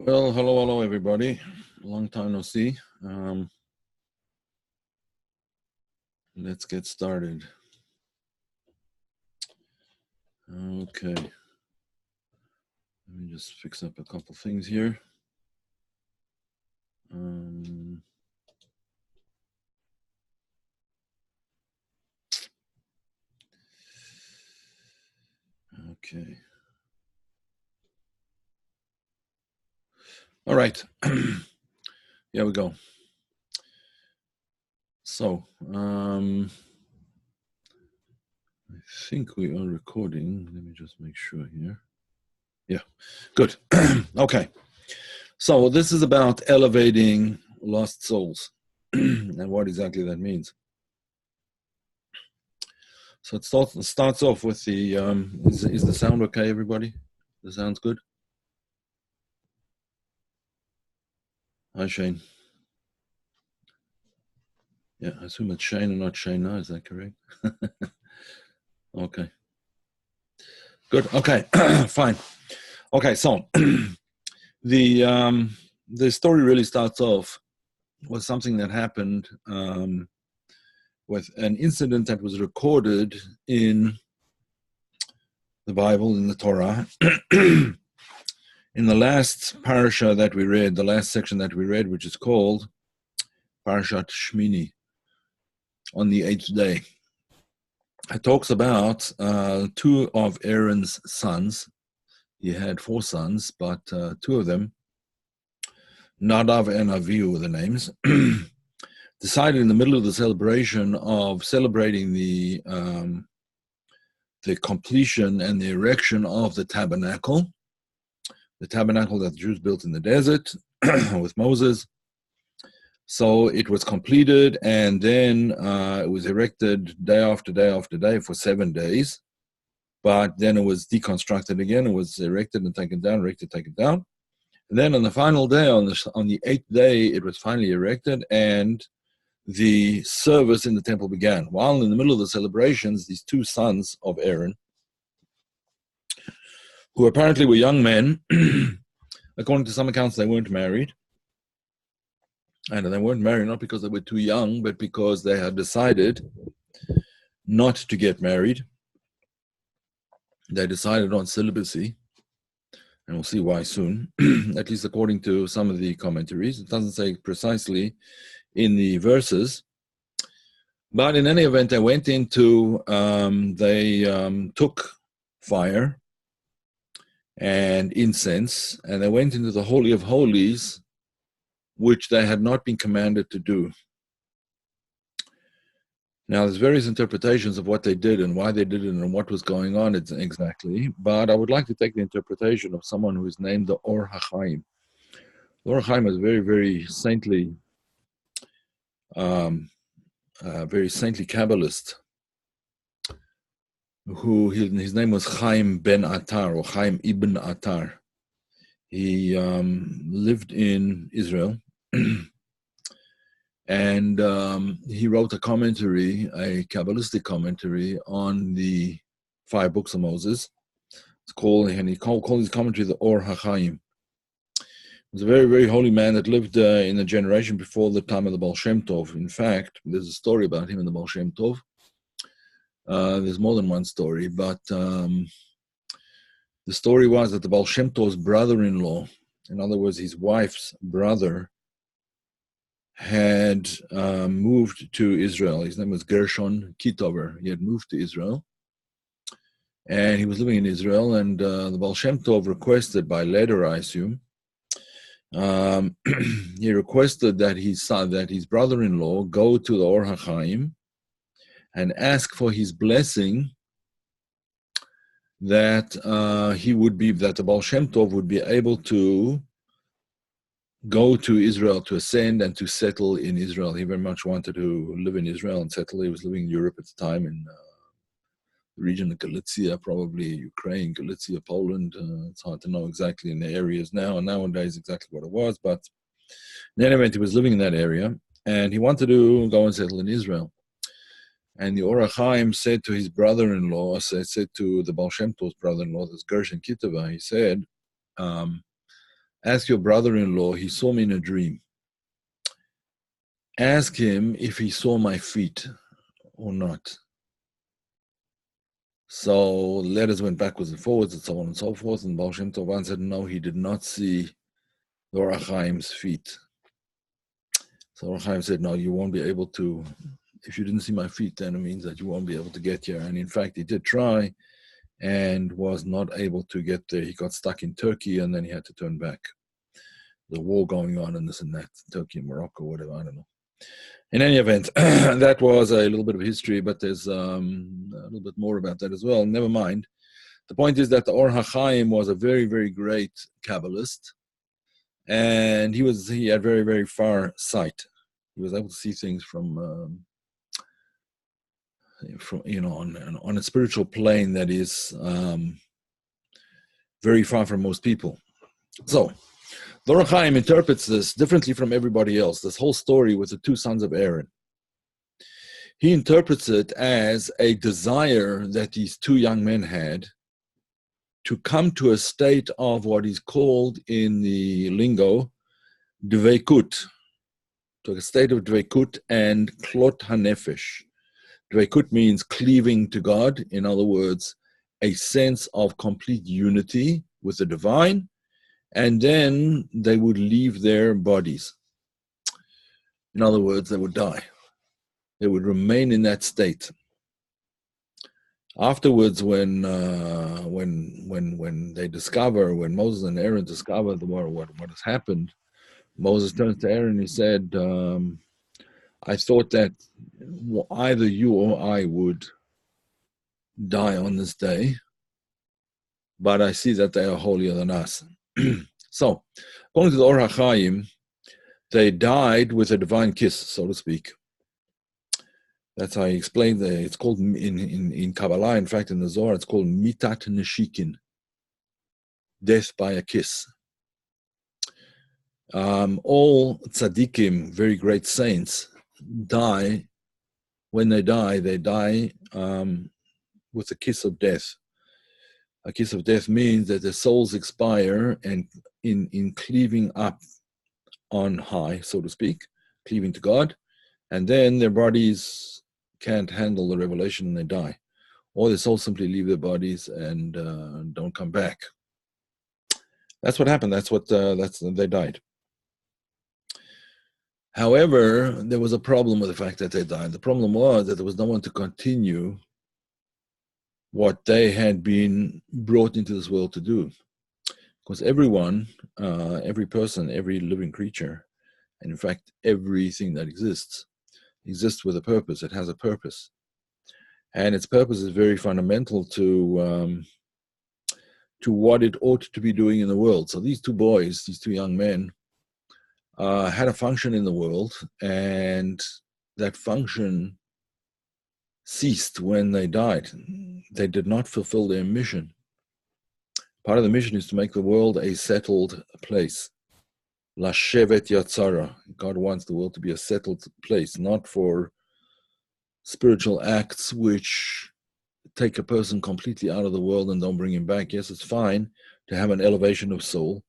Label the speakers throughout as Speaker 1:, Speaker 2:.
Speaker 1: Well, hello, everybody. Long time no see. Let's get started. Okay. Let me just fix up a couple things here. Okay. All right. Here we go. So, I think we are recording. Let me just make sure here. Yeah, good. Okay. So this is about elevating lost souls and what exactly that means. So it starts off with the, is the sound okay, everybody? The sound's good? Hi, Shane. Yeah, I assume it's Shane and not Shayna. Is that correct? Okay. Good. Okay. Fine. Okay. So the story really starts off with something that happened with an incident that was recorded in the Bible, in the Torah. In the last parasha that we read, the last section that we read, which is called Parashat Shmini, on the 8th day. It talks about two of Aaron's sons. He had 4 sons, but 2 of them, Nadav and Avihu were the names, decided in the middle of the celebration of celebrating the completion and the erection of the tabernacle that the Jews built in the desert with Moses. So it was completed, and then it was erected day after day after day for 7 days. But then it was deconstructed again. It was erected and taken down, erected, taken down. And then on the final day, on the 8th day, it was finally erected, and the service in the temple began. While in the middle of the celebrations, these 2 sons of Aaron, who apparently were young men, according to some accounts, they weren't married. And they weren't married not because they were too young, but because they had decided not to get married. They decided on celibacy, and we'll see why soon, at least according to some of the commentaries. It doesn't say precisely in the verses. But in any event, they went into, they took fire and incense, and they went into the Holy of Holies, which they had not been commanded to do. Now, there's various interpretations of what they did and why they did it and what was going on exactly, but I would like to take the interpretation of someone who is named the Or HaChaim. The Or HaChaim is a very, very saintly, Kabbalist, who his name was Chaim ben Attar, or Chaim ibn Attar. He lived in Israel, and he wrote a commentary, a Kabbalistic commentary on the 5 books of Moses. It's called, and he called his commentary the Or HaChaim. He was a very, very holy man that lived in a generation before the time of the Baal Shem Tov. In fact, there's a story about him in the Baal Shem Tov. There's more than one story, but the story was that the Baal Shem Tov's brother-in-law, in other words, his wife's brother, had moved to Israel. His name was Gershon Kitover. He had moved to Israel, and he was living in Israel, and the Baal Shem Tov requested, by letter, I assume, he requested that his brother-in-law go to the Or HaChaim and ask for his blessing that that the Baal Shem Tov would be able to go to Israel, to ascend and to settle in Israel. He very much wanted to live in Israel and settle. He was living in Europe at the time, in the region of Galicia, probably Ukraine, Galicia, Poland. It's hard to know exactly in the areas nowadays exactly what it was, but in any event, he was living in that area, and he wanted to go and settle in Israel. And the Or HaChaim said to his brother-in-law, said to the Baal Shem Tov's brother-in-law, this Gershon Kitova, he said, ask your brother-in-law, he saw me in a dream. Ask him if he saw my feet or not. So letters went backwards and forwards and so on and so forth. And Baal Shem Tov said, no, he did not see the Or HaChaim's feet. So Or HaChaim said, no, you won't be able to. If you didn't see my feet, then it means that you won't be able to get here. And in fact, he did try and was not able to get there. He got stuck in Turkey and then he had to turn back. The war going on and this and that, Turkey and Morocco, whatever, I don't know. In any event, that was a little bit of history, but there's a little bit more about that as well. Never mind. The point is that the Or HaChaim was a very, very great Kabbalist, and he had very, very far sight. He was able to see things from on a spiritual plane that is very far from most people. So the Or HaChaim interprets this differently from everybody else, this whole story with the two sons of Aaron. He interprets it as a desire that these two young men had to come to a state of what is called in the lingo, dveikut, to a state of dveikut and klot hanefesh. Dveikut means cleaving to God, in other words, a sense of complete unity with the divine, and then they would leave their bodies. In other words, they would die. They would remain in that state. Afterwards, when they discover, when Moses and Aaron discover what has happened, Moses turns to Aaron and he said, I thought that either you or I would die on this day, but I see that they are holier than us. So, according to the Or HaChaim, they died with a divine kiss, so to speak. That's how he explained that. It's called in Kabbalah, in fact, in the Zohar, it's called mitat neshikin, death by a kiss. All tzaddikim, very great saints, die. When they die with a kiss of death. A kiss of death means that their souls expire and in cleaving up on high, so to speak, cleaving to God, and then their bodies can't handle the revelation and they die. Or their souls simply leave their bodies and don't come back. That's what happened. They died. However, there was a problem with the fact that they died. The problem was that there was no one to continue what they had been brought into this world to do. Because everyone, every person, every living creature, and in fact, everything that exists with a purpose. It has a purpose. And its purpose is very fundamental to what it ought to be doing in the world. So these two boys, these two young men, had a function in the world, and that function ceased when they died. They did not fulfill their mission. Part of the mission is to make the world a settled place. Lashevet Yatzara. God wants the world to be a settled place, not for spiritual acts which take a person completely out of the world and don't bring him back. Yes, it's fine to have an elevation of soul,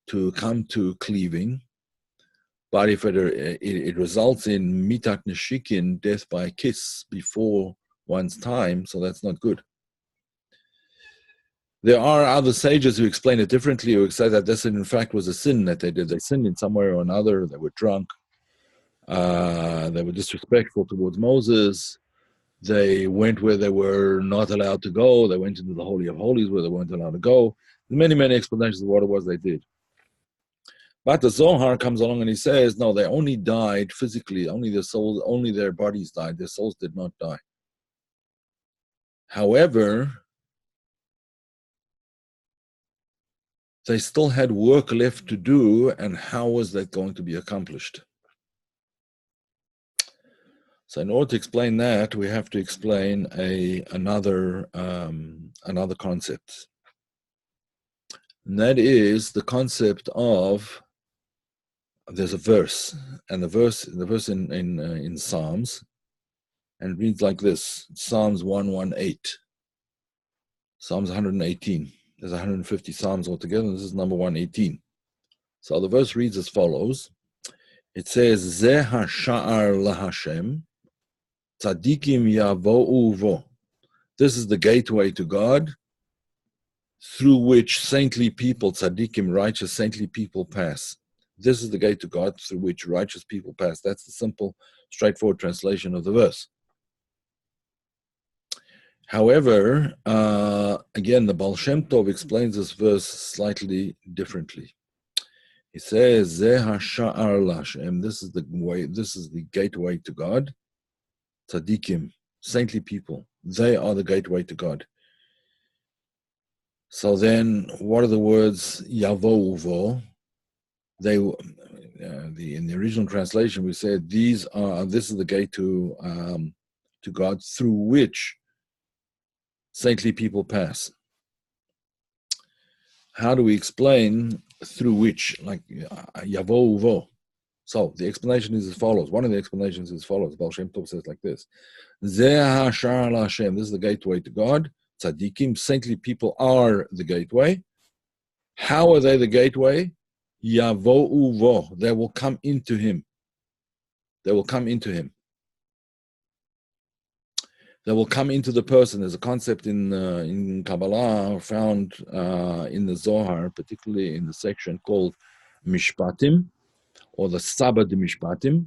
Speaker 1: to come to cleaving, but if it results in mitat neshikin, death by a kiss before one's time, so that's not good. There are other sages who explain it differently, who say that this in fact was a sin that they did. They sinned in some way or another. They were drunk. They were disrespectful towards Moses. They went where they were not allowed to go. They went into the Holy of Holies where they weren't allowed to go. There's many, many explanations of what it was they did. But the Zohar comes along and he says, no, they only died physically. Only their souls, only their bodies died. Their souls did not die. However, they still had work left to do, and how was that going to be accomplished? So in order to explain that, we have to explain another concept. And that is the concept of, there's a verse, and the verse in Psalms, and it reads like this, Psalms 118, Psalms 118. There's 150 Psalms altogether, and this is number 118. So the verse reads as follows. It says, Ze hasha'ar lahashem, tzadikim yavo'u vo. This is the gateway to God, through which saintly people, tzadikim, righteous, saintly people pass. This is the gate to God through which righteous people pass. That's the simple, straightforward translation of the verse. However, again, the Baal Shem Tov explains this verse slightly differently. He says, Zeh hasha'ar l'Hashem. This is the way, this is the gateway to God. Tzadikim, saintly people, they are the gateway to God. So then, what are the words Yavo Uvo? They, in the original translation, we said this is the gate to God through which saintly people pass. How do we explain through which, like Yavo Uvo? So the explanation is as follows. One of the explanations is as follows. Baal Shem Tov says like this: Zeh hasha'ar l'Hashem. This is the gateway to God. Tzadikim, saintly people, are the gateway. How are they the gateway? Yavo Uvo. They will come into Him. They will come into Him. They will come into the person. There's a concept in Kabbalah found in the Zohar, particularly in the section called Mishpatim, or the Saba de Mishpatim,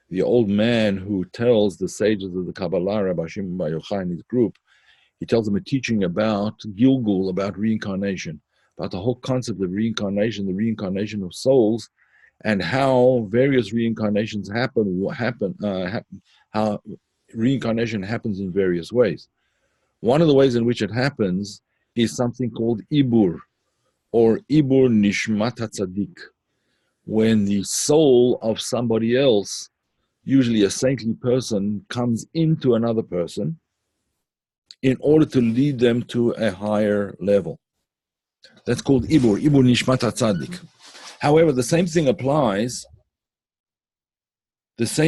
Speaker 1: the old man who tells the sages of the Kabbalah, Rabbi Shimon Bar Yochai and his group, he tells them a teaching about Gilgul, about reincarnation, about the whole concept of reincarnation, the reincarnation of souls, and how various reincarnations how reincarnation happens in various ways. One of the ways in which it happens is something called Ibur, or Ibur Nishmat HaTzadik, when the soul of somebody else, usually a saintly person, comes into another person in order to lead them to a higher level. That's called Ibur Nishmat HaTzadik. However, the same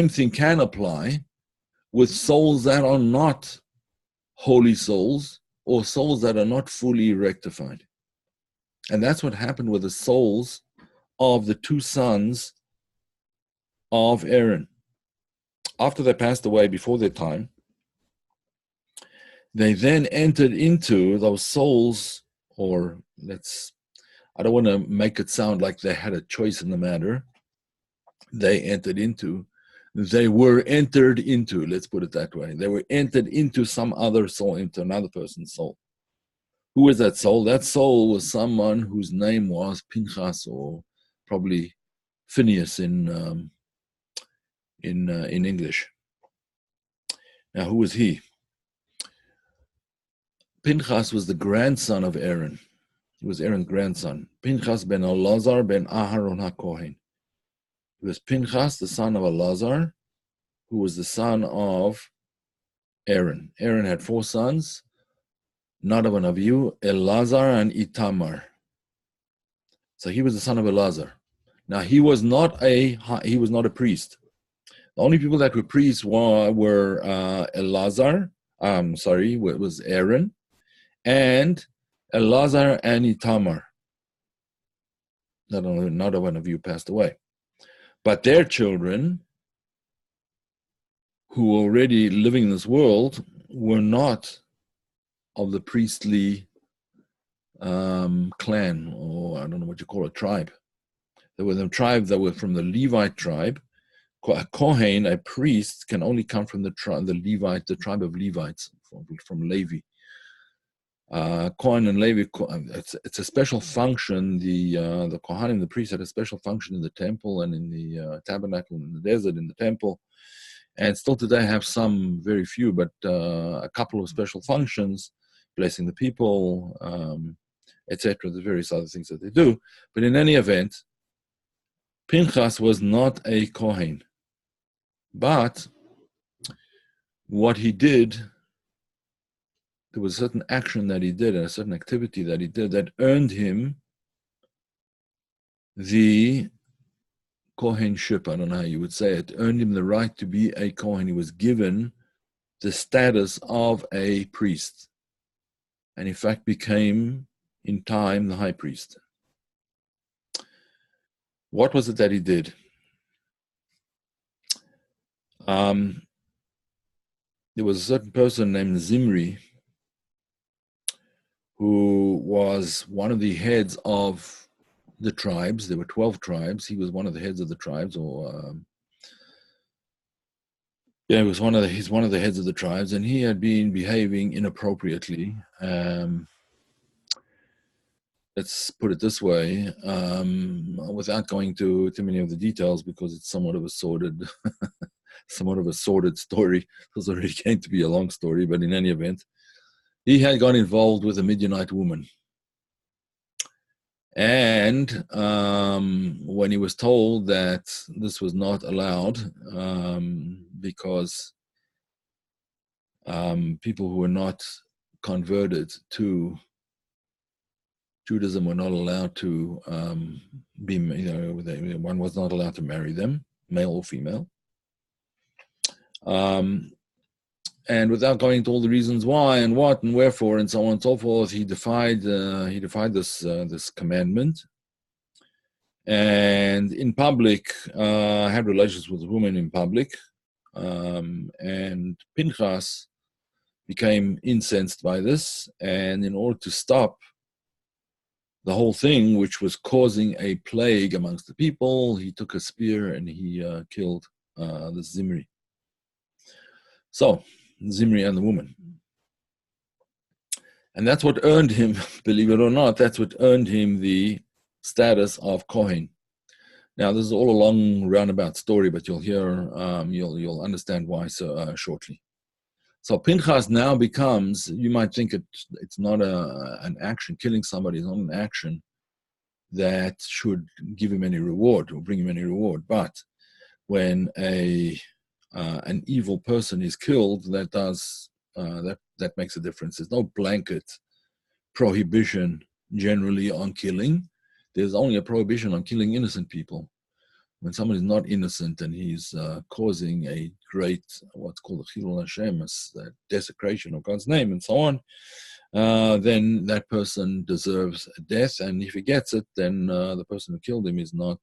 Speaker 1: thing can apply with souls that are not holy souls, or souls that are not fully rectified. And that's what happened with the souls of the two sons of Aaron. After they passed away before their time, they then entered into those souls, or I don't want to make it sound like they had a choice in the matter. They were entered into, let's put it that way. They were entered into some other soul, into another person's soul. Who was that soul? That soul was someone whose name was Pinchas, or probably Phineas in English. Now, who was he? Pinchas was the grandson of Aaron. He was Aaron's grandson. Pinchas ben Elazar ben Aharon HaKohen. He was Pinchas, the son of Elazar, who was the son of Aaron. Aaron had 4 sons, Nadav and Avihu, Elazar and Itamar. So he was the son of Elazar. Now he was not a priest. The only people that were priests were was Aaron, and Elazar and Itamar. Nadav and Avihu passed away. But their children, who were already living in this world, were not of the priestly clan, or I don't know what you call it, tribe. They were the tribe that were from the Levite tribe. A Kohen, a priest, can only come from the tribe of Levites, from Levi. Kohen and Levi, it's a special function. The Kohanim, the priests, had a special function in the temple and in the tabernacle, in the desert, in the temple, and still today have some, very few, but a couple of special functions, blessing the people, etc. The various other things that they do. But in any event, Pinchas was not a Kohen, but what he did, there was a certain action that he did, and a certain activity that he did, that earned him the Kohenship. I don't know how you would say it. Earned him the right to be a Kohen. He was given the status of a priest, and in fact became, in time, the high priest. What was it that he did? There was a certain person named Zimri who was one of the heads of the tribes. There were 12 tribes. He was one of the heads of the tribes, or yeah, he's one of the heads of the tribes, and he had been behaving inappropriately. Let's put it this way, without going to too many of the details, because it's somewhat of a sordid story. It was already going to be a long story, but in any event, he had got involved with a Midianite woman. And when he was told that this was not allowed, because people who were not converted to Judaism were not allowed to one was not allowed to marry them, male or female. And without going into all the reasons why and what and wherefore and so on and so forth, he defied this commandment, and in public had relations with women in public, and Pinchas became incensed by this, and in order to stop the whole thing, which was causing a plague amongst the people, he took a spear and he killed the Zimri. So, Zimri and the woman. And that's what earned him, believe it or not, that's what earned him the status of Kohen. Now, this is all a long roundabout story, but you'll hear, you'll understand why shortly. So Pinchas now becomes, you might think it's not an action, killing somebody is not an action that should give him any reward or bring him any reward. But when an evil person is killed, that makes a difference. There's no blanket prohibition generally on killing. There's only a prohibition on killing innocent people. When someone is not innocent and he's causing a great, what's called a chilul Hashem, desecration of God's name and so on, then that person deserves death. And if he gets it, then the person who killed him is not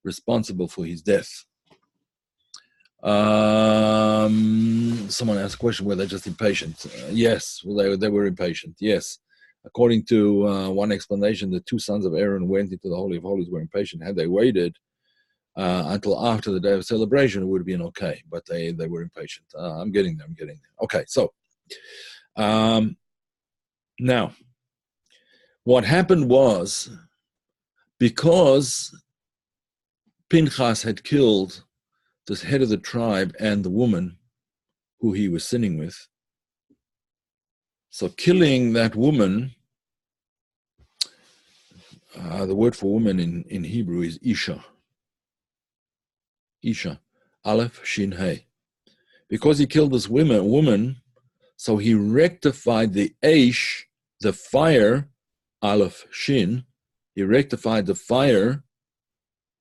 Speaker 1: responsible for his death. Someone asked a question, were they just impatient? Yes, well, they were impatient, yes. According to one explanation, the two sons of Aaron went into the Holy of Holies, were impatient. Had they waited until after the day of celebration, it would have been okay, but they were impatient. I'm getting there. Okay, so now, what happened was, because Pinchas had killed this head of the tribe and the woman who he was sinning with, so killing that woman, the word for woman in Hebrew is Isha. Isha, Aleph, Shin, Hey. Because he killed this woman, so he rectified the Aish, the fire, Aleph, Shin. He rectified the fire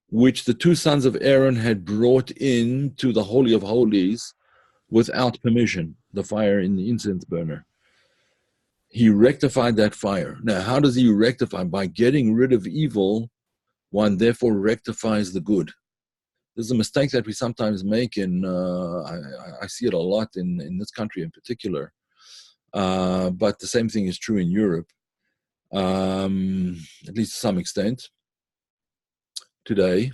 Speaker 1: which the two sons of Aaron had brought in to the Holy of Holies without permission, the fire in the incense burner. He rectified that fire. Now, how does he rectify? By getting rid of evil, one therefore rectifies the good. There's a mistake that we sometimes make I see it a lot in this country in particular, but the same thing is true in Europe, at least to some extent today.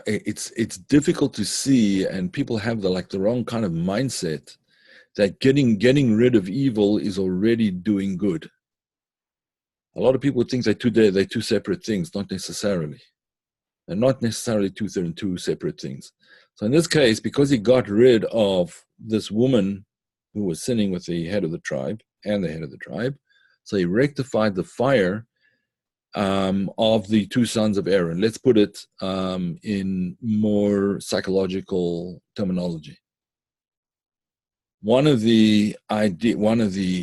Speaker 1: It's difficult to see, and people have the wrong kind of mindset that getting rid of evil is already doing good. A lot of people think they're two separate things, not necessarily. They're not necessarily two separate things. So in this case, because he got rid of this woman who was sinning with the head of the tribe and the head of the tribe, so he rectified the fire of the two sons of Aaron. Let's put it in more psychological terminology. One of the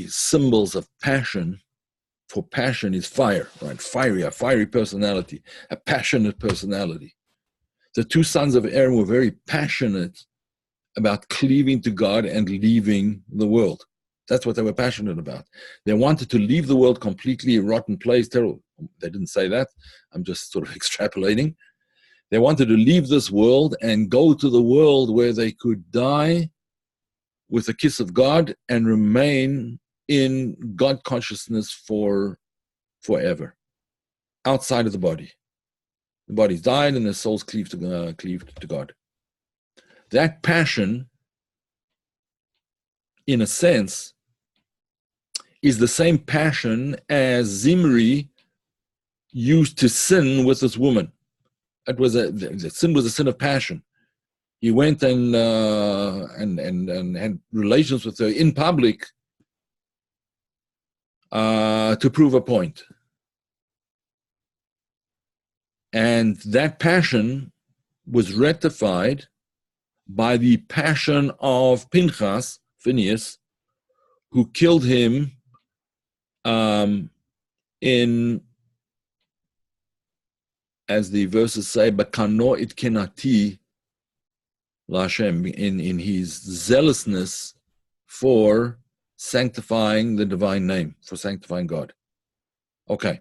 Speaker 1: symbols of passion, for passion, is fire, right? A fiery personality, a passionate personality. The two sons of Aaron were very passionate about cleaving to God and leaving the world. That's what they were passionate about. They wanted to leave the world completely rotten place, terrible. They didn't say that. I'm just sort of extrapolating. They wanted to leave this world and go to the world where they could die with a kiss of God and remain in God consciousness forever, outside of the body. The body's died and the soul's cleaved to God. That passion, in a sense, is the same passion as Zimri used to sin with this woman. The sin was a sin of passion. He went and had relations with her in public to prove a point. And that passion was rectified by the passion of Pinchas, Phineas, who killed him in, as the verses say, Bakano it kenati Lashem, in his zealousness for sanctifying the divine name, for sanctifying God. Okay.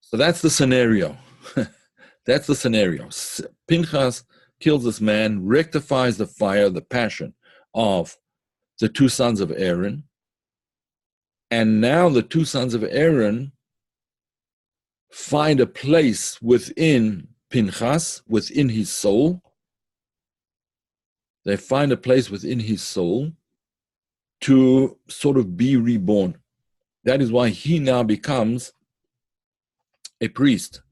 Speaker 1: So that's the scenario. That's the scenario. Pinchas kills this man, rectifies the fire, the passion of the two sons of Aaron. And now the two sons of Aaron find a place within Pinchas, within his soul. They find a place within his soul to sort of be reborn. That is why he now becomes a priest.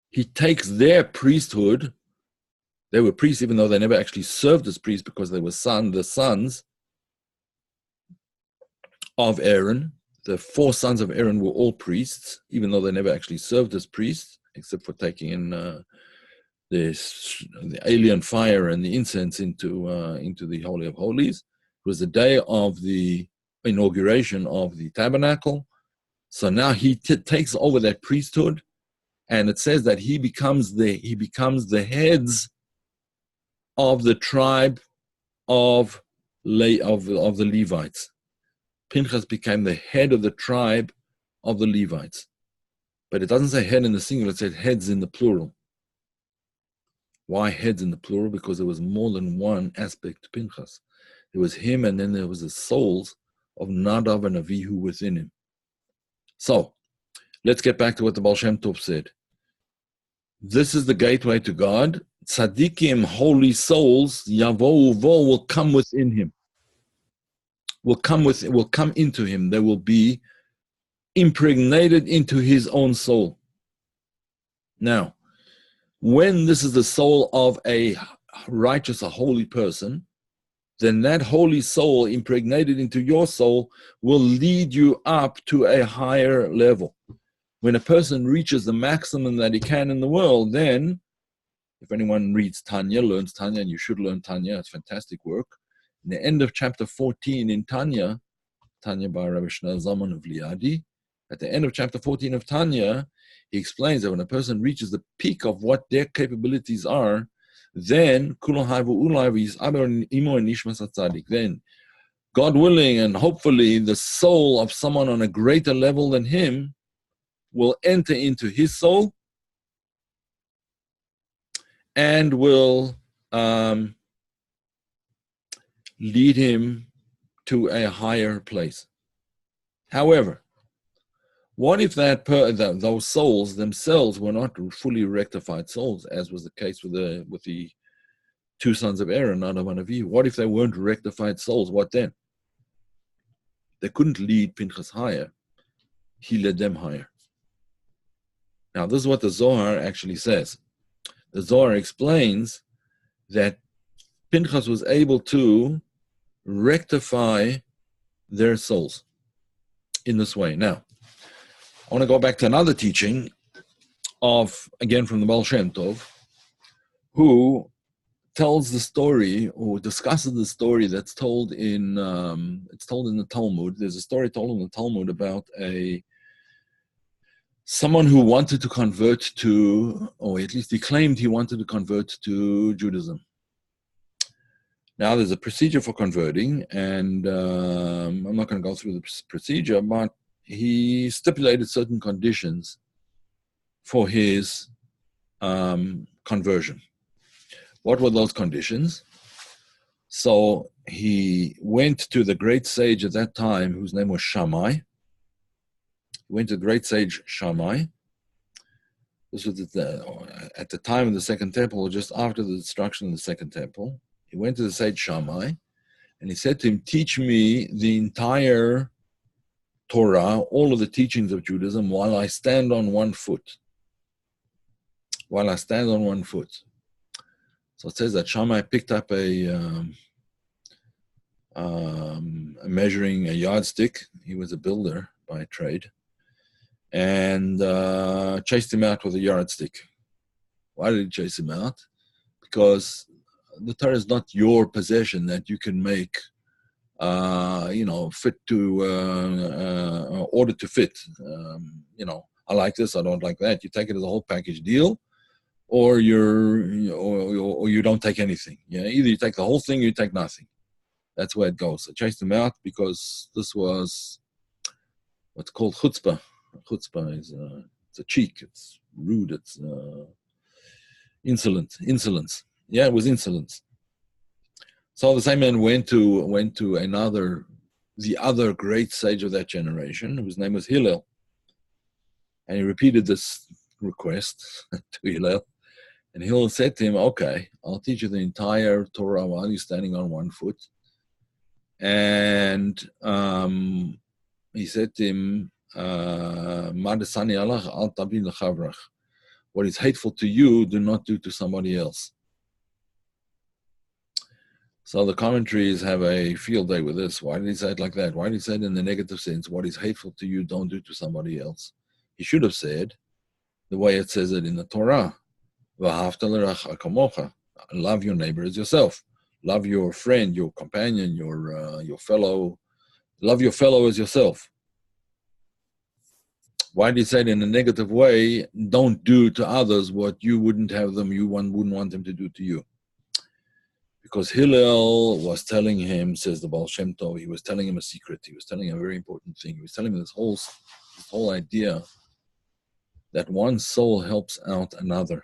Speaker 1: He takes their priesthood. They were priests even though they never actually served as priests because they were the sons of Aaron. The four sons of Aaron were all priests, even though they never actually served as priests, except for taking in the alien fire and the incense into the Holy of Holies. It was the day of the inauguration of the tabernacle. So now he takes over that priesthood, and it says that he becomes the heads of the tribe of the Levites. Pinchas became the head of the tribe of the Levites. But it doesn't say head in the singular, it says heads in the plural. Why heads in the plural? Because there was more than one aspect to Pinchas. There was him, and then there was the souls of Nadav and Avihu within him. So, let's get back to what the Baal Shem Tov said. This is the gateway to God. Tzaddikim, holy souls, Yavo Uvo, will come within him. Will come into him. They will be impregnated into his own soul. Now, when this is the soul of a righteous, a holy person, then that holy soul impregnated into your soul will lead you up to a higher level. When a person reaches the maximum that he can in the world, then, if anyone reads Tanya, learns Tanya, and you should learn Tanya, it's fantastic work. In the end of chapter 14 in Tanya by Rabbi Shneur Zalman of Liadi, at the end of chapter 14 of Tanya, he explains that when a person reaches the peak of what their capabilities are, then then God willing and hopefully the soul of someone on a greater level than him will enter into his soul and will lead him to a higher place. However, what if those souls themselves were not fully rectified souls, as was the case with the two sons of Aaron, Nadav and Avihu? What if they weren't rectified souls? What then? They couldn't lead Pinchas higher. He led them higher. Now, this is what the Zohar actually says. The Zohar explains that Pinchas was able to rectify their souls in this way. Now, I want to go back to another teaching again from the Baal Shem Tov, who tells the story or discusses the story that's told in the Talmud. There's a story told in the Talmud about someone who wanted to convert to, or at least he claimed he wanted to convert to Judaism. Now, there's a procedure for converting, and I'm not going to go through the procedure, but he stipulated certain conditions for his conversion. What were those conditions? So he went to the great sage at that time, whose name was Shammai. He went to the great sage Shammai. This was at the time of the Second Temple, or just after the destruction of the Second Temple. He went to the sage Shammai, and he said to him, teach me the entire Torah, all of the teachings of Judaism, while I stand on one foot. While I stand on one foot. So it says that Shammai picked up a measuring a yardstick. He was a builder by trade, and chased him out with a yardstick. Why did he chase him out? Because the Torah is not your possession that you can make, fit to order to fit. I like this, I don't like that. You take it as a whole package deal, or you don't take anything. Yeah, either you take the whole thing or you take nothing. That's where it goes. I chased him out because this was what's called chutzpah. Chutzpah is it's a cheek. It's rude. It's insolence. Yeah, it was insolence. So the same man went to the other great sage of that generation, whose name was Hillel, and he repeated this request to Hillel. And Hillel said to him, "Okay, I'll teach you the entire Torah while you're standing on one foot." And he said to him, what is hateful to you, do not do to somebody else. So the commentaries have a field day with this. Why did he say it like that? Why did he say it in the negative sense? What is hateful to you, don't do to somebody else. He should have said the way it says it in the Torah. Love your neighbor as yourself. Love your friend, your companion, your fellow. Love your fellow as yourself. Why did he say it in a negative way? Don't do to others what you wouldn't have them, wouldn't want them to do to you. Because Hillel was telling him, says the Baal Shem Tov, he was telling him a secret. He was telling him a very important thing. He was telling him this whole idea that one soul helps out another.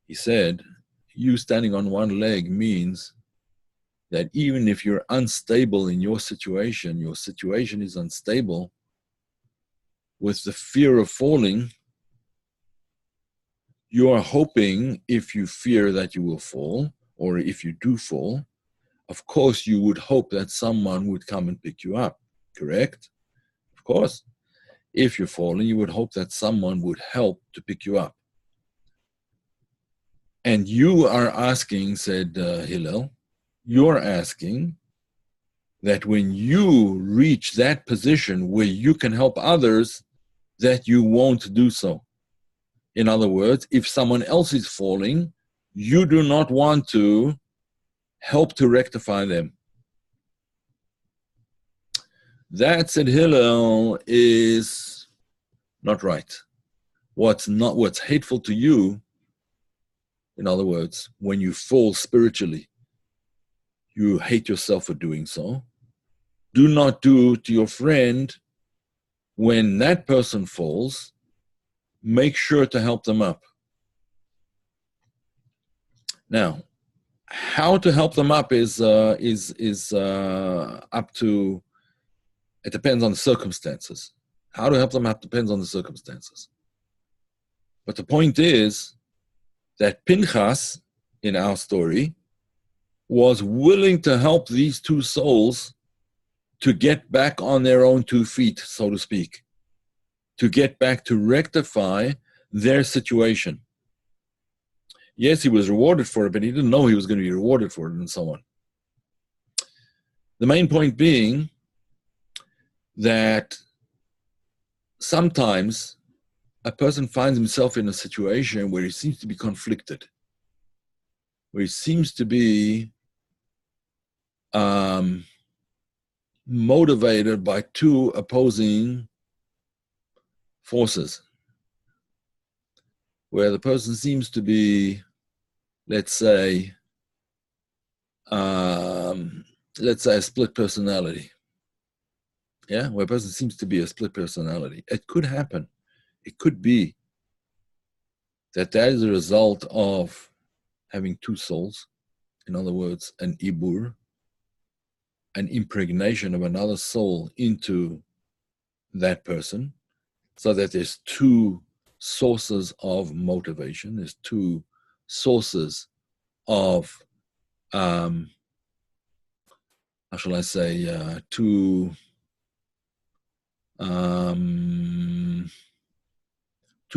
Speaker 1: He said, you standing on one leg means that even if you're unstable in your situation is unstable, with the fear of falling, you are hoping, if you fear that you will fall, or if you do fall, of course you would hope that someone would come and pick you up, correct? Of course. If you're falling, you would hope that someone would help to pick you up. And you are asking, said Hillel, you're asking that when you reach that position where you can help others, that you won't do so. In other words, if someone else is falling, you do not want to help to rectify them. That, said Hillel, is not right. What's hateful to you, in other words, when you fall spiritually, you hate yourself for doing so. Do not do to your friend when that person falls. Make sure to help them up. Now, how to help them up is up to, it depends on the circumstances. How to help them up depends on the circumstances. But the point is that Pinchas, in our story, was willing to help these two souls to get back on their own 2 feet, so to speak, to get back to rectify their situation. Yes, he was rewarded for it, but he didn't know he was going to be rewarded for it, and so on. The main point being that sometimes a person finds himself in a situation where he seems to be conflicted, where he seems to be motivated by 2 opposing forces, where the person seems to be, let's say, let's say, a split personality. Yeah, where a person seems to be a split personality. It could happen. It could be that is a result of having two souls. In other words, an ibur, an impregnation of another soul into that person, so that there's two sources of motivation, there's two sources of, how shall I say, two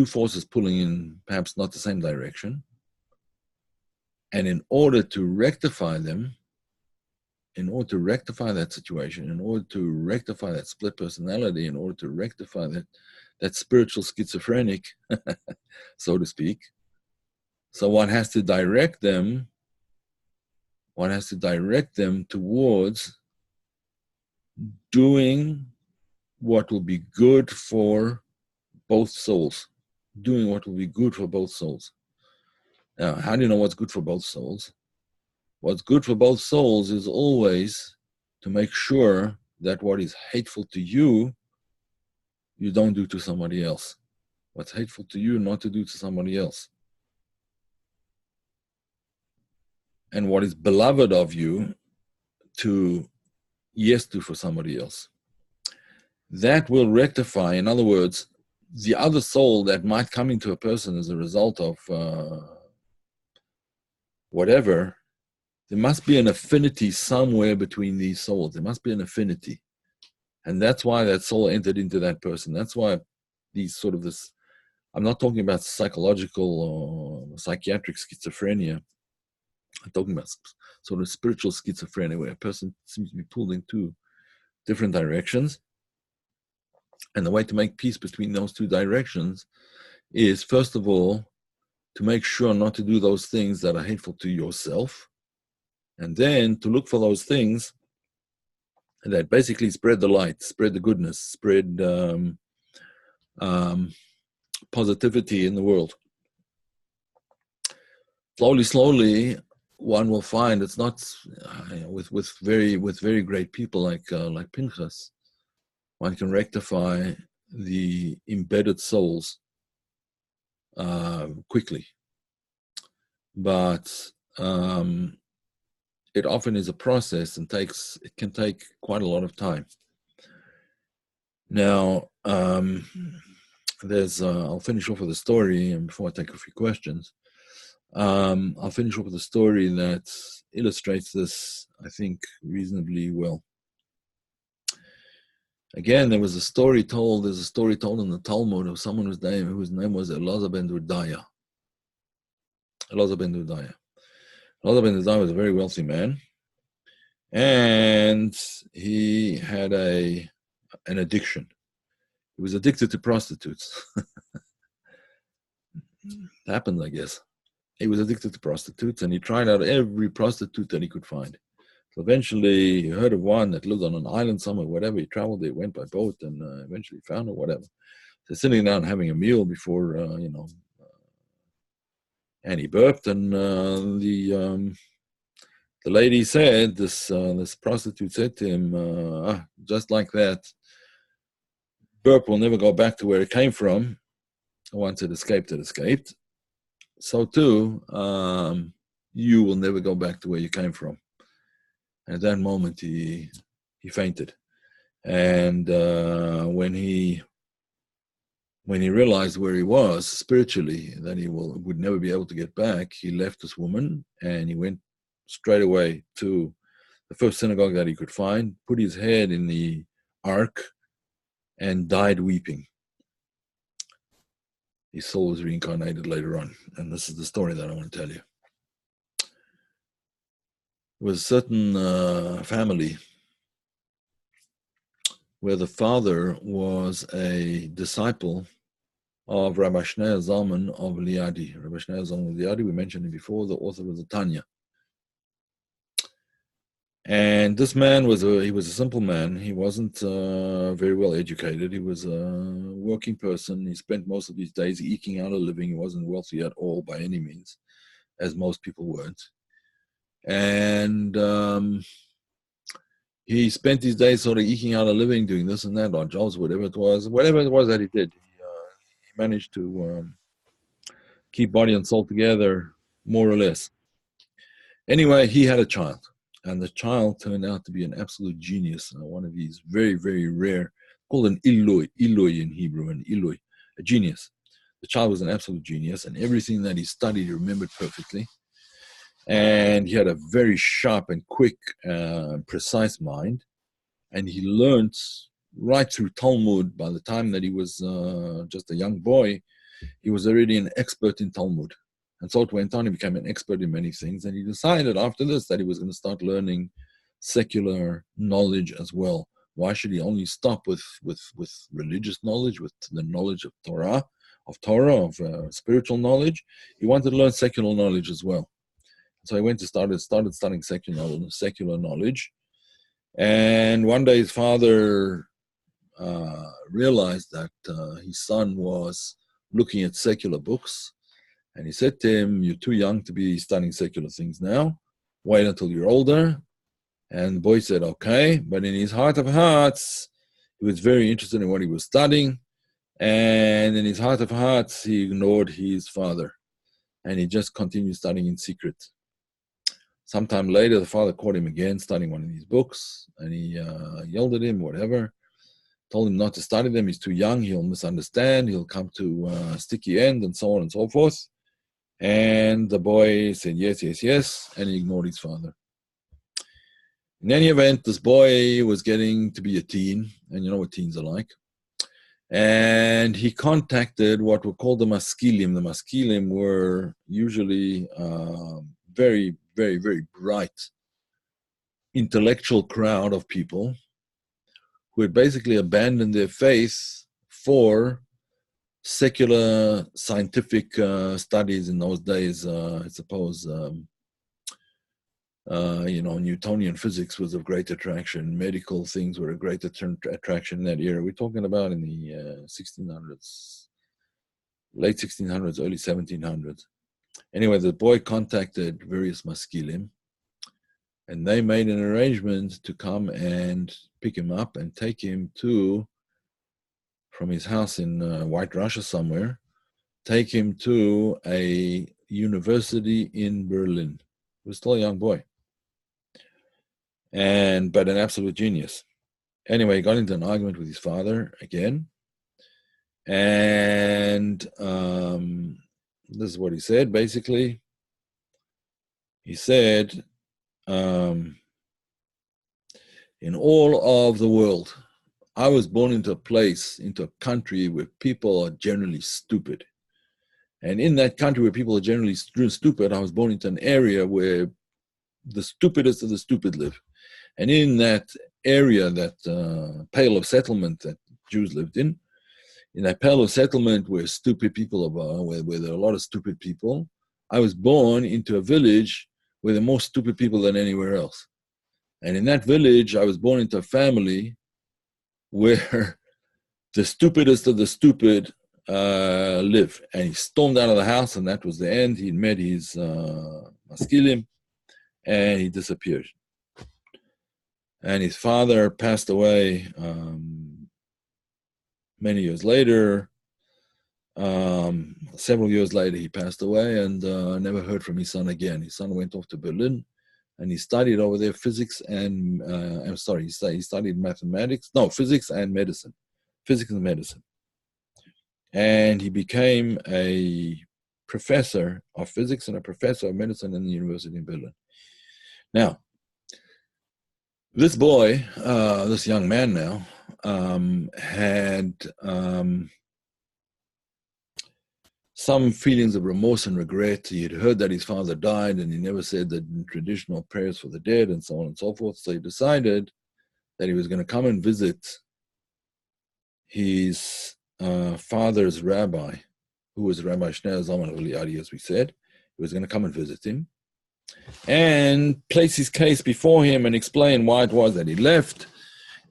Speaker 1: forces pulling in perhaps not the same direction. And in order to rectify them, in order to rectify that situation, in order to rectify that split personality, in order to rectify that spiritual schizophrenic, so to speak, so one has to direct them towards doing what will be good for both souls. Doing what will be good for both souls. Now, how do you know what's good for both souls? What's good for both souls is always to make sure that what is hateful to you, you don't do to somebody else. What's hateful to you, not to do to somebody else. And what is beloved of you, to yes do for somebody else. That will rectify, in other words, the other soul that might come into a person as a result of whatever. There must be an affinity somewhere between these souls. There must be an affinity. And that's why that soul entered into that person. That's why these sort of this, I'm not talking about psychological or psychiatric schizophrenia. I'm talking about sort of spiritual schizophrenia, where a person seems to be pulled in two different directions. And the way to make peace between those two directions is, first of all, to make sure not to do those things that are hateful to yourself. And then to look for those things that basically spread the light, spread the goodness, spread positivity in the world. Slowly, one will find it's not with very great people like Pinchas. One can rectify the embedded souls quickly, but it often is a process and it can take quite a lot of time. Now, I'll finish off with a story, and before I take a few questions, I'll finish off with a story that illustrates this, I think, reasonably well. Again, there's a story told in the Talmud of someone whose name was Elazar ben Durdaya. Elazar ben Durdaya was a very wealthy man, and he had an addiction. He was addicted to prostitutes. It happened, I guess. He was addicted to prostitutes, and he tried out every prostitute that he could find. So eventually, he heard of one that lived on an island somewhere, whatever. He traveled there, went by boat, and eventually found her, whatever. So sitting down having a meal before, and he burped, and the lady said, this prostitute said to him, just like that, burp will never go back to where it came from. Once it escaped, it escaped. So too, you will never go back to where you came from. And at that moment, he fainted. And when he realized where he was spiritually, that he would never be able to get back, he left this woman and he went straight away to the first synagogue that he could find, put his head in the ark, and died weeping. His soul was reincarnated later on, and this is the story that I want to tell you. There was a certain family where the father was a disciple of Rabbi Shneur Zalman of Liadi. Rabbi Shneur Zalman of Liadi, we mentioned him before, the author of the Tanya. And this man he was a simple man. He wasn't very well educated. He was a working person. He spent most of his days eking out a living. He wasn't wealthy at all by any means, as most people weren't. And he spent his days sort of eking out a living, doing this and that, or jobs, whatever it was that he did. He managed to keep body and soul together, more or less. Anyway, he had a child, and the child turned out to be an absolute genius, one of these very, very rare, called an Iloi in Hebrew, an Iloi, a genius. The child was an absolute genius, and everything that he studied, he remembered perfectly. And he had a very sharp and quick, precise mind. And he learned right through Talmud. By the time that he was just a young boy, he was already an expert in Talmud. And so it went on. He became an expert in many things. And he decided after this that he was going to start learning secular knowledge as well. Why should he only stop with religious knowledge, with the knowledge of Torah, of spiritual knowledge? He wanted to learn secular knowledge as well. So he went to started studying secular knowledge. And one day his father realized that his son was looking at secular books. And he said to him, "You're too young to be studying secular things now. Wait until you're older." And the boy said, "Okay." But in his heart of hearts, he was very interested in what he was studying. And in his heart of hearts, he ignored his father. And he just continued studying in secret. Sometime later, the father caught him again studying one of these books, and he yelled at him, whatever, told him not to study them. He's too young. He'll misunderstand. He'll come to a sticky end, and so on and so forth. And the boy said, yes, yes, yes, and he ignored his father. In any event, this boy was getting to be a teen, and you know what teens are like. And he contacted what were called the maskilim. The maskilim were usually very, very, very bright, intellectual crowd of people who had basically abandoned their faith for secular scientific studies in those days. I suppose, Newtonian physics was of great attraction. Medical things were a great attraction in that era. We're talking about in the 1600s, late 1600s, early 1700s. Anyway, the boy contacted various maskilim, and they made an arrangement to come and pick him up and take him from his house in White Russia somewhere, take him to a university in Berlin. He was still a young boy, but an absolute genius. Anyway, he got into an argument with his father again, and this is what he said, basically. He said, in all of the world, I was born into a country where people are generally stupid. And in that country where people are generally stupid, I was born into an area where the stupidest of the stupid live. And in that area, that pale of settlement that Jews lived in that pale of settlement where stupid people are, where there are a lot of stupid people, I was born into a village where there are more stupid people than anywhere else. And in that village, I was born into a family where the stupidest of the stupid live. And he stormed out of the house, and that was the end. He met his maskilim, and he disappeared. And his father passed away many years later. Several years later, he passed away, and never heard from his son again. His son went off to Berlin, and he studied over there physics and, he studied physics and medicine. Physics and medicine. And he became a professor of physics and a professor of medicine in the University in Berlin. Now, this boy, this young man now, had some feelings of remorse and regret. He had heard that his father died, and he never said the traditional prayers for the dead, and so on and so forth. So he decided that he was going to come and visit his father's rabbi, who was Rabbi Shneur Zalman Eliadi, as we said. He was going to come and visit him and place his case before him and explain why it was that he left,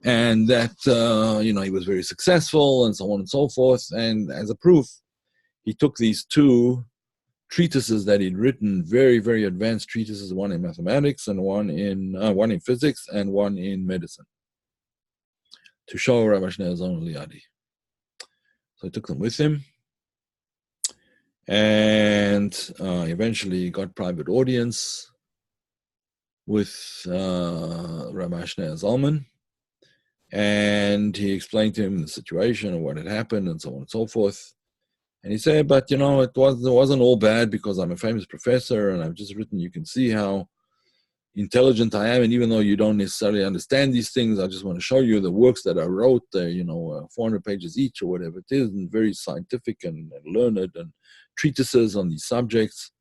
Speaker 1: and that he was very successful, and so on and so forth. And as a proof, he took these two treatises that he'd written, very, very advanced treatises, one in mathematics and one in physics and one in medicine, to show Rabbi Shneur Zalman Liadi. So he took them with him, and eventually got private audience with Rabbi Shneur Zalman, and he explained to him the situation and what had happened and so on and so forth. And he said, but it wasn't all bad, because I'm a famous professor and I've just written, you can see how intelligent I am, and even though you don't necessarily understand these things, I just want to show you the works that I wrote, 400 pages each or whatever it is, and very scientific and learned, and treatises on these subjects.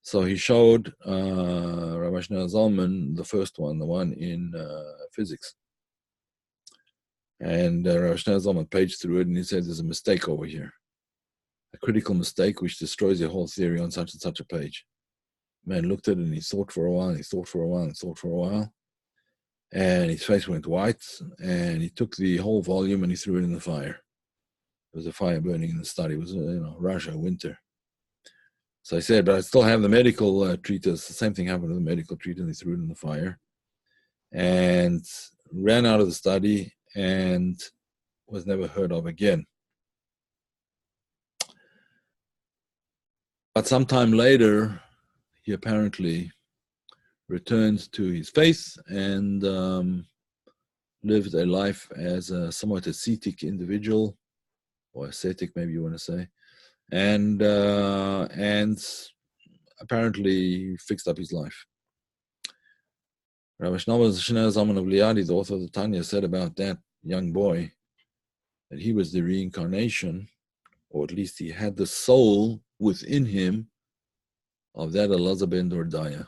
Speaker 1: So he showed Rabbi Shneur Zalman the first one, the one in physics. And Rabbi Shneur Zalman paged through it, and he said, there's a mistake over here, a critical mistake which destroys your whole theory on such and such a page. Man looked at it and he thought for a while, and he thought for a while, and thought for a while, and his face went white, and he took the whole volume and he threw it in the fire. There was a fire burning in the study. It was, Russia, winter. So I said, but I still have the medical treatise. The same thing happened to the medical treatise, and he threw it in the fire, and ran out of the study and was never heard of again. But sometime later, he apparently returned to his faith and lived a life as a somewhat ascetic individual, or ascetic, maybe you want to say, and apparently fixed up his life. Rabbi Shneur Zalman of Liadi, the author of the Tanya, said about that young boy that he was the reincarnation, or at least he had the soul within him of that Elazar ben Dordaya.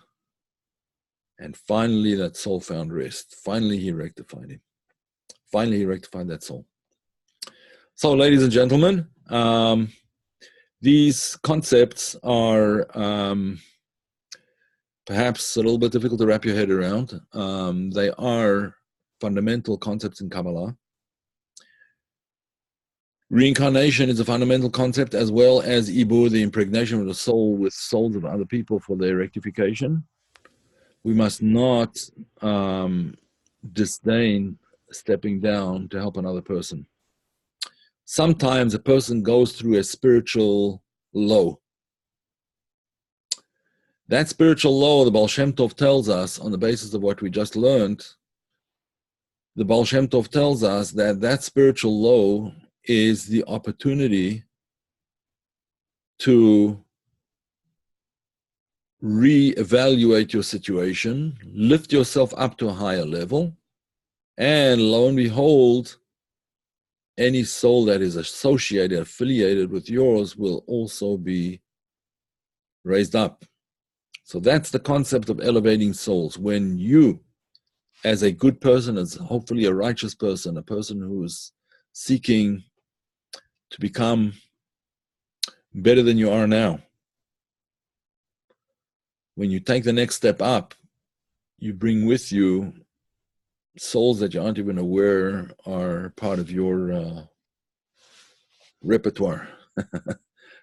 Speaker 1: And finally that soul found rest. Finally he rectified him. Finally he rectified that soul. So, ladies and gentlemen, these concepts are perhaps a little bit difficult to wrap your head around. They are fundamental concepts in Kabbalah. Reincarnation is a fundamental concept, as well as ibur, the impregnation of the soul with souls of other people for their rectification. We must not disdain stepping down to help another person. Sometimes a person goes through a spiritual low. That spiritual low, the Baal Shem Tov tells us, on the basis of what we just learned, the Baal Shem Tov tells us that that spiritual low is the opportunity to re-evaluate your situation, lift yourself up to a higher level, and lo and behold, any soul that is associated, affiliated with yours will also be raised up. So that's the concept of elevating souls. When you, as a good person, as hopefully a righteous person, a person who is seeking to become better than you are now, when you take the next step up, you bring with you souls that you aren't even aware are part of your repertoire,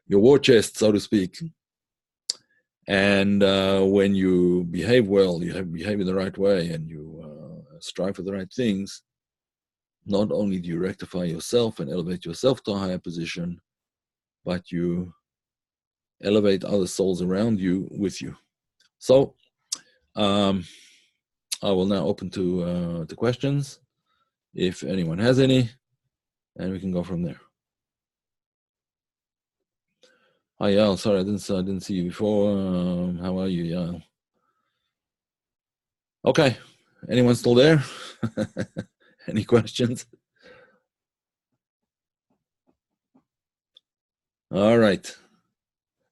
Speaker 1: your war chest, so to speak. And when you behave well, you behave in the right way, and you strive for the right things, not only do you rectify yourself and elevate yourself to a higher position, but you elevate other souls around you with you. So I will now open to questions, if anyone has any, and we can go from there. Hi, Yael. Sorry, I didn't see you before. How are you, Yael? Okay. Anyone still there? Any questions? All right.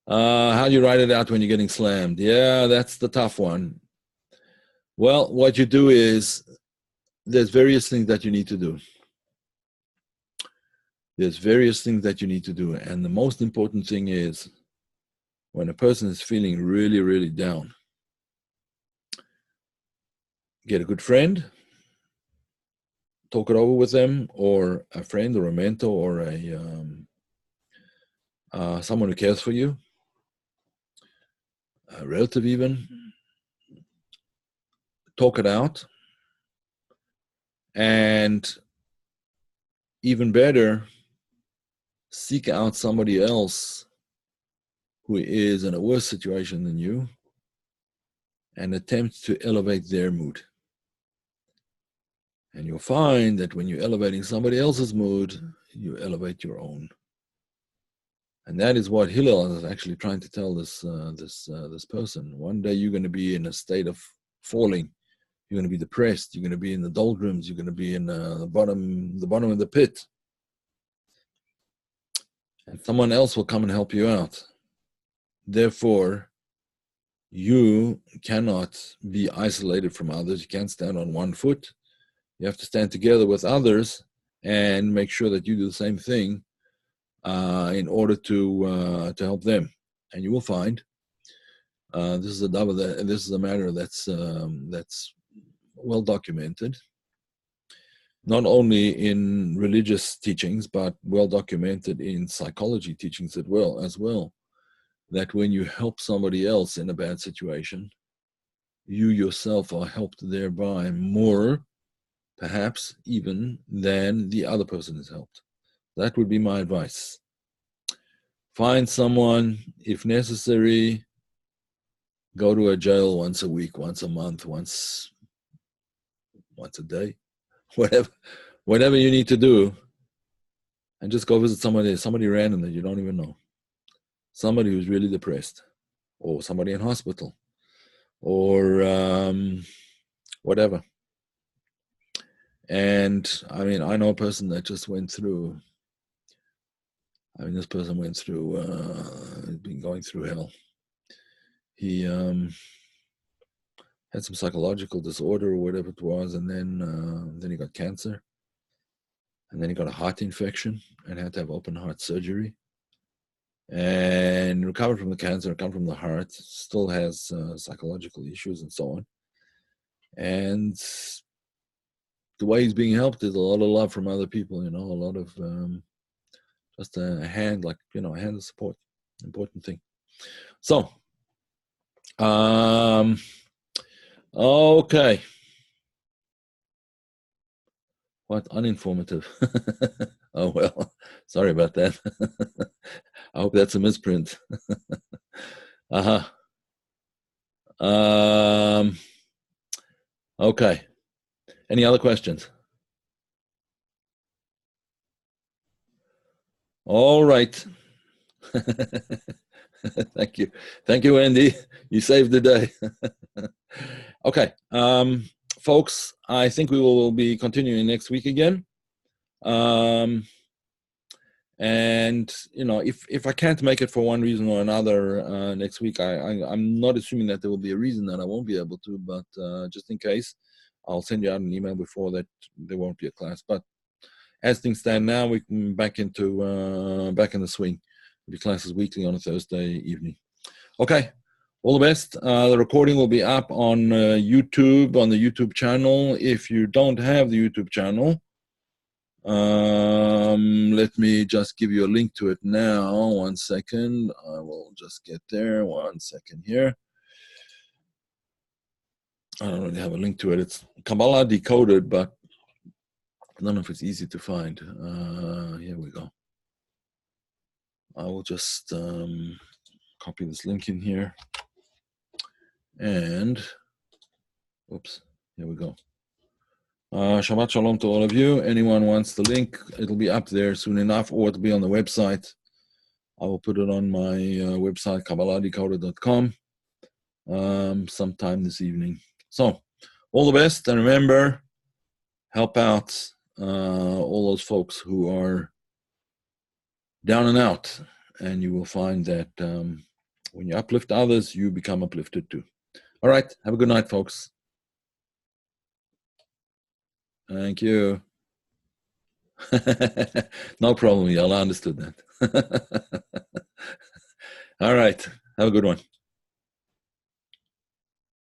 Speaker 1: How do you write it out when you're getting slammed? Yeah, that's the tough one. Well, what you do is there's various things that you need to do. There's various things that you need to do. And the most important thing is when a person is feeling really, really down, get a good friend, talk it over with them, or a friend or a mentor or a someone who cares for you. a relative even, talk it out, and even better, seek out somebody else who is in a worse situation than you and attempt to elevate their mood. And you'll find that when you're elevating somebody else's mood, you elevate your own. And that is what Hillel is actually trying to tell this person. One day you're going to be in a state of falling. You're going to be depressed. You're going to be in the doldrums. You're going to be in the bottom of the pit. And someone else will come and help you out. Therefore, you cannot be isolated from others. You can't stand on one foot. You have to stand together with others and make sure that you do the same thing in order to help them. And you will find this is a matter that's well documented, not only in religious teachings but well documented in psychology teachings as well. That when you help somebody else in a bad situation, you yourself are helped thereby more, perhaps even, than the other person is helped. That would be my advice. Find someone, if necessary, go to a jail once a week, once a month, once a day, whatever you need to do, and just go visit somebody random that you don't even know. Somebody who's really depressed, or somebody in hospital, or whatever. And I mean, I know a person that just went through. This person went through, been going through hell. He had some psychological disorder or whatever it was, and then he got cancer, and then he got a heart infection and had to have open heart surgery. And recovered from the cancer, recovered from the heart, still has psychological issues and so on. And the way he's being helped is a lot of love from other people, a lot of just a hand, a hand of support, important thing. So, okay. What uninformative. Oh, well, sorry about that. I hope that's a misprint. Okay. Any other questions? All right. Thank you. Thank you, Andy. You saved the day. Okay. Folks, I think we will be continuing next week again. And if I can't make it for one reason or another next week, I'm not assuming that there will be a reason that I won't be able to, but just in case, I'll send you out an email before that there won't be a class. But as things stand now, we can back in the swing. There'll be classes weekly on a Thursday evening. Okay. All the best. The recording will be up on YouTube, on the YouTube channel. If you don't have the YouTube channel, let me just give you a link to it now. 1 second. I will just get there. 1 second here. I don't really have a link to it. It's Kabbalah Decoded, but I don't know if it's easy to find. Here we go. I will just copy this link in here. And, oops, here we go. Shabbat Shalom to all of you. Anyone wants the link, it'll be up there soon enough, or it'll be on the website. I will put it on my website, KabbalahDecoder.com, sometime this evening. So, all the best, and remember, help out all those folks who are down and out, and you will find that when you uplift others, you become uplifted too. All right. Have a good night, folks. Thank you. No problem, y'all. I understood that. All right. Have a good one.